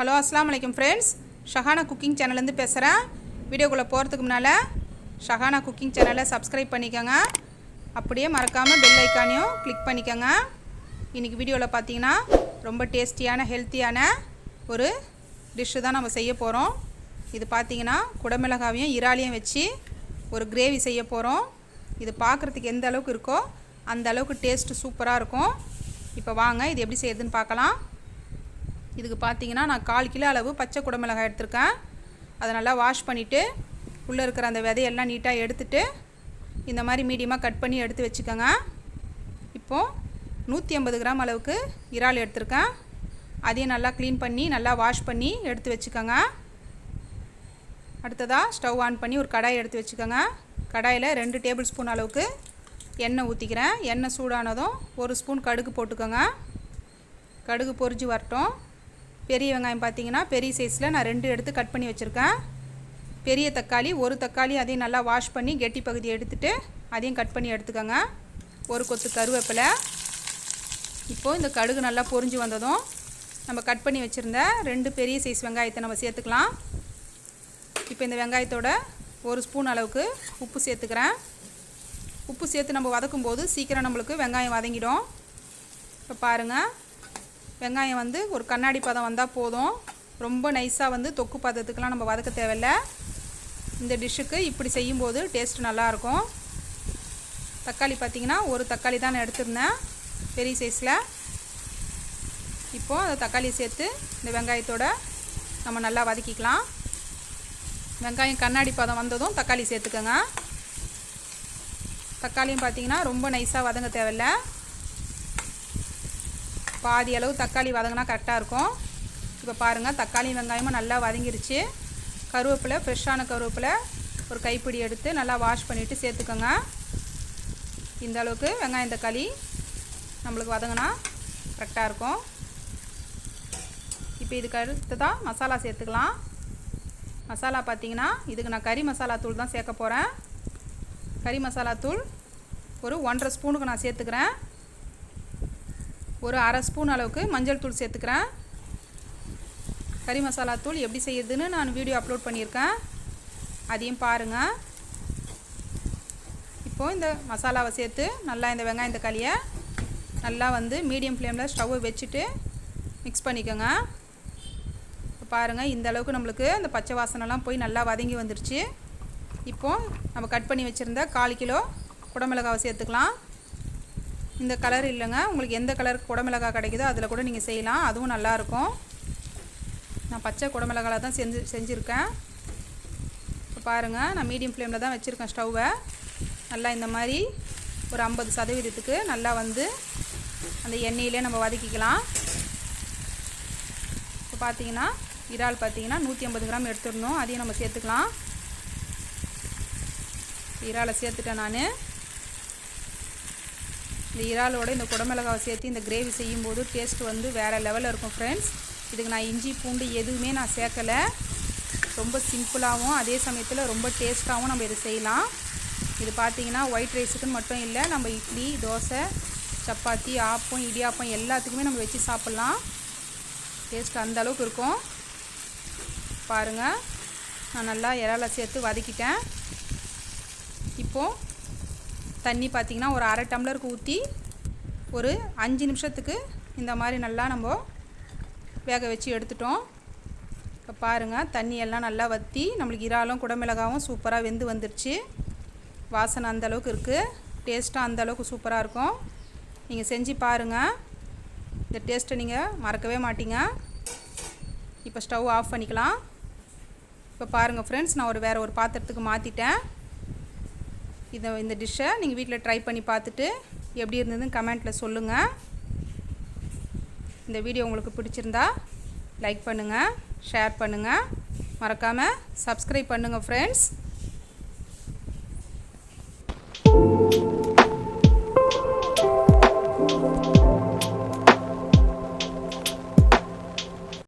Hello அஸ்ஸலாமு அலைக்கும் friends, Shahana cooking சேனல்லேருந்து பேசுகிறேன். வீடியோக்குள்ளே போகிறதுக்கு முன்னால் ஷஹானா குக்கிங் சேனலை சப்ஸ்கிரைப் பண்ணிக்கோங்க. அப்படியே மறக்காமல் பெல் ஐக்கானையும் கிளிக் பண்ணிக்கோங்க. இன்றைக்கி வீடியோவில் பார்த்தீங்கன்னா ரொம்ப டேஸ்டியான ஹெல்த்தியான ஒரு டிஷ்ஷு தான் நம்ம செய்ய போகிறோம். இது பார்த்திங்கன்னா குடமிளகாவையும் இறாலையும் வச்சு ஒரு கிரேவி செய்ய போகிறோம். இது பார்க்குறதுக்கு எந்த அளவுக்கு இருக்கோ அந்த அளவுக்கு டேஸ்ட்டு சூப்பராக இருக்கும். இப்போ வாங்க இது எப்படி செய்யுதுன்னு பார்க்கலாம். இதுக்கு பார்த்தீங்கன்னா நான் 1/4 கிலோ அளவு பச்சை குடமிளகாய் எடுத்திருக்கேன். அதை நல்லா வாஷ் பண்ணிவிட்டு உள்ளே இருக்கிற அந்த விதையெல்லாம் நீட்டாக எடுத்துட்டு இந்த மாதிரி மீடியமாக கட் பண்ணி எடுத்து வச்சுக்கோங்க. இப்போது 150 கிராம் அளவுக்கு இறால் எடுத்திருக்கேன். அதையும் நல்லா க்ளீன் பண்ணி நல்லா வாஷ் பண்ணி எடுத்து வச்சுக்கோங்க. அடுத்ததாக ஸ்டவ் ஆன் பண்ணி ஒரு கடாயை எடுத்து வச்சுக்கோங்க. கடாயில் 2 டேபிள் ஸ்பூன் அளவுக்கு எண்ணெய் ஊற்றிக்கிறேன். எண்ணெய் சூடானதும் 1 ஸ்பூன் கடுகு போட்டுக்கோங்க. கடுகு பொரிஞ்சு வரட்டும். பெரிய வெங்காயம் பார்த்தீங்கன்னா பெரிய சைஸில் நான் 2 எடுத்து கட் பண்ணி வச்சுருக்கேன். பெரிய தக்காளி 1 தக்காளி அதையும் நல்லா வாஷ் பண்ணி கெட்டி பகுதியை எடுத்துகிட்டு அதையும் கட் பண்ணி எடுத்துக்கோங்க. ஒரு கொத்து கருவேப்பிலை. இப்போது இந்த கடுகு நல்லா பொரிஞ்சு வந்ததும் நம்ம கட் பண்ணி வச்சுருந்த 2 பெரிய சைஸ் வெங்காயத்தை நம்ம சேர்த்துக்கலாம். இப்போ இந்த வெங்காயத்தோட 1 ஸ்பூன் அளவுக்கு உப்பு சேர்த்துக்கிறேன். உப்பு சேர்த்து நம்ம வதக்கும்போது சீக்கிரம் நம்மளுக்கு வெங்காயம் வதங்கிடும். இப்போ பாருங்கள், வெங்காயம் வந்து ஒரு கண்ணாடி பதம் வந்தால் போதும். ரொம்ப நைஸாக தொக்கு பதத்துக்கெலாம் நம்ம வதக்க தேவையில்லை. இந்த டிஷ்ஷுக்கு இப்படி செய்யும்போது டேஸ்ட் நல்லாயிருக்கும். தக்காளி பார்த்திங்கன்னா 1 தக்காளி தான் நான் எடுத்துருந்தேன் பெரிய சைஸில். இப்போது அந்த தக்காளி சேர்த்து இந்த வெங்காயத்தோட நம்ம நல்லா வதக்கிக்கலாம். வெங்காயம் கண்ணாடி பதம் வந்ததும் தக்காளி சேர்த்துக்கோங்க. தக்காளியும் பார்த்திங்கன்னா ரொம்ப நைஸாக வதங்க தேவையில்லை. பாதி அளவு தக்காளி வதங்கினா கரெக்டாக இருக்கும். இப்போ பாருங்கள், தக்காளி வெங்காயமும் நல்லா வதங்கிருச்சு. கருவேப்பிலை, ஃப்ரெஷ்ஷான கருவேப்பிலை ஒரு கைப்பிடி எடுத்து நல்லா வாஷ் பண்ணிவிட்டு சேர்த்துக்கோங்க. இந்த அளவுக்கு வெங்காயம் தக்காளி நம்மளுக்கு வதங்கினா கரெக்டாக இருக்கும். இப்போ இதுக்கு அடுத்து தான் மசாலா சேர்த்துக்கலாம். மசாலா பார்த்திங்கன்னா இதுக்கு நான் கறி மசாலா தூள் தான் சேர்க்க போகிறேன். கறி மசாலா தூள் ஒரு 1.5 ஸ்பூனுக்கு நான் சேர்த்துக்கிறேன். ஒரு 1/2 ஸ்பூன் அளவுக்கு மஞ்சள் தூள் சேர்த்துக்கிறேன். கறி மசாலா தூள் எப்படி செய்யுதுன்னு நான் வீடியோ அப்லோட் பண்ணியிருக்கேன், அதையும் பாருங்கள். இப்போது இந்த மசாலாவை சேர்த்து நல்லா இந்த வெங்காயம் தக்காளியை நல்லா மீடியம் ஃப்ளேமில் ஸ்டவ்வை வச்சுட்டு மிக்ஸ் பண்ணிக்கோங்க. இப்போ பாருங்கள், இந்த அளவுக்கு நம்மளுக்கு அந்த பச்சை வாசனைலாம் போய் நல்லா வதங்கி வந்துருச்சு. இப்போது நம்ம கட் பண்ணி வச்சுருந்த 1/4 கிலோ குடமிளகாவை சேர்த்துக்கலாம். இந்த கலர் இல்லைங்க, உங்களுக்கு எந்த கலருக்கு குடமிளகாய் கிடைக்குதோ அதில் கூட நீங்கள் செய்யலாம், அதுவும் நல்லாயிருக்கும். நான் பச்சை குடமிளகாய் தான் செஞ்சுருக்கேன். இப்போ பாருங்கள், நான் மீடியம் ஃப்ளேமில் தான் வச்சுருக்கேன் ஸ்டவ்வை. நல்லா இந்த மாதிரி ஒரு 50% நல்லா அந்த எண்ணெயிலே நம்ம வதக்கிக்கலாம். இப்போ பார்த்தீங்கன்னா இறால் பார்த்தீங்கன்னா 150 கிராம் எடுத்துடணும், அதையும் நம்ம சேர்த்துக்கலாம். இறாலை சேர்த்துட்டேன் நான். இந்த இறாலோட இந்த குடமிளகாவை சேர்த்து இந்த கிரேவி செய்யும்போது டேஸ்ட் வேறு லெவலில் இருக்கும் ஃப்ரெண்ட்ஸ். இதுக்கு நான் இஞ்சி பூண்டு எதுவுமே நான் சேர்க்கலை. ரொம்ப சிம்பிளாகவும் அதே சமயத்தில் ரொம்ப டேஸ்ட்டாகவும் நம்ம இது செய்யலாம். இது பார்த்திங்கன்னா ஒயிட் ரைஸுக்குன்னு மட்டும் இல்லை, நம்ம இட்லி, தோசை, சப்பாத்தி, ஆப்பம், இடியாப்பம் எல்லாத்துக்குமே நம்ம வச்சு சாப்பிட்லாம். டேஸ்ட் அந்த அளவுக்கு இருக்கும். பாருங்கள், நான் நல்லா இறாலை சேர்த்து வதக்கிட்டேன். இப்போது தண்ணி பார்த்திங்கன்னா ஒரு 1/2 டம்ளருக்கு ஊற்றி ஒரு 5 நிமிஷத்துக்கு இந்த மாதிரி நல்லா நம்ம வேக வச்சு எடுத்துட்டோம். இப்போ பாருங்கள், தண்ணியெல்லாம் நல்லா வற்றி நம்மளுக்கு இறாலும் குடமிளகாவும் சூப்பராக வெந்து வந்துடுச்சு. வாசனை அந்தளவுக்கு இருக்குது, டேஸ்ட்டாக அந்தளவுக்கு சூப்பராக இருக்கும். நீங்கள் செஞ்சு பாருங்கள், இந்த டேஸ்ட்டை நீங்கள் மறக்கவே மாட்டீங்க. இப்போ ஸ்டவ் ஆஃப் பண்ணிக்கலாம். இப்போ பாருங்கள் ஃப்ரெண்ட்ஸ், நான் வேறு ஒரு பாத்திரத்துக்கு மாற்றிட்டேன். இந்த டிஷ்ஷை நீங்கள் வீட்டில் ட்ரை பண்ணி பார்த்துட்டு எப்படி இருந்ததுன்னு கமெண்ட்டில் சொல்லுங்கள். இந்த வீடியோ உங்களுக்கு பிடிச்சிருந்தா லைக் பண்ணுங்கள், ஷேர் பண்ணுங்கள், மறக்காமல் சப்ஸ்கிரைப் பண்ணுங்கள் ஃப்ரெண்ட்ஸ்.